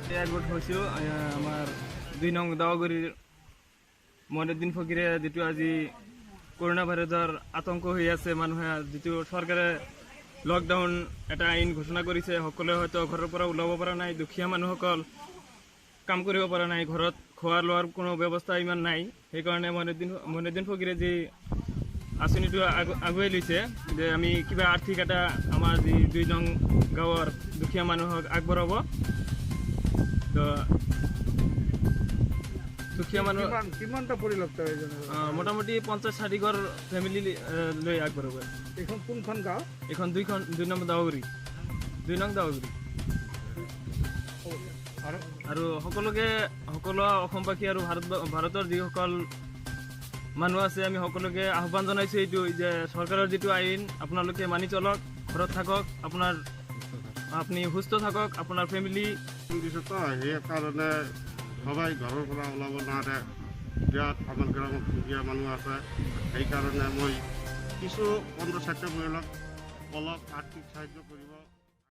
airport হৈছোঁ আমাৰ 2 নং দাৱাগুৰিৰ মইনুদ্দিন ফকীৰে যিটো আজি কৰোণা ভাইৰাছৰ আতংক হৈ আছে মানুহে যিটো চৰকাৰে লকডাউন এটা আইন ঘোষণা কৰিছে সকলোৱে হয়তো ঘৰৰ পৰা ওলাব পৰা নাই দুখীয়া মানুহসকল কাম কৰিব পৰা নাই ঘৰত খোৱা লোৱাৰ কোনো ব্যৱস্থা ইমান নাই সেইকাৰণে মইনুদ্দিন ফকীৰে যি আঁচনিটো আগুৱাই লৈছে যে আমি কিবা আৰ্থিক এটা আমাৰ যি 2 নং গাঁৱৰ দুখীয়া মানুহক আগবঢ়াব তো দুখীয়া মানুহ কিমানটা পৰিলক্ষিত হৈছে মোটামুটি 50-60 ঘৰ ফেমিলি লৈ আগবঢ়াব এইখন কোনখন গাঁও এখন 2 নং দাৱাগুৰি 2 নং দাৱাগুৰি আৰু সকলো অসমবাসী আৰু ভাৰতৰ যিসকল মানুহ আছে আমি সকলোকে আহ্বান জনাইছোঁ এইটো যে চৰকাৰৰ যিটো আইন আপোনালোকে মানি চলক ঘৰত থাকক আপুনি সুস্থ থাকক আপোনাৰ ফেমিলি দিছে তো সেইকাৰণে সবাই ঘৰৰ পৰা ওলাব নোৱাৰে বিৰাট আমাৰ গ্ৰামত দুখীয়া মানুহ আছে সেইকাৰণে মই কিছু 50-60 পৰিয়ালক অলপ আৰ্থিক সাহায্য কৰিব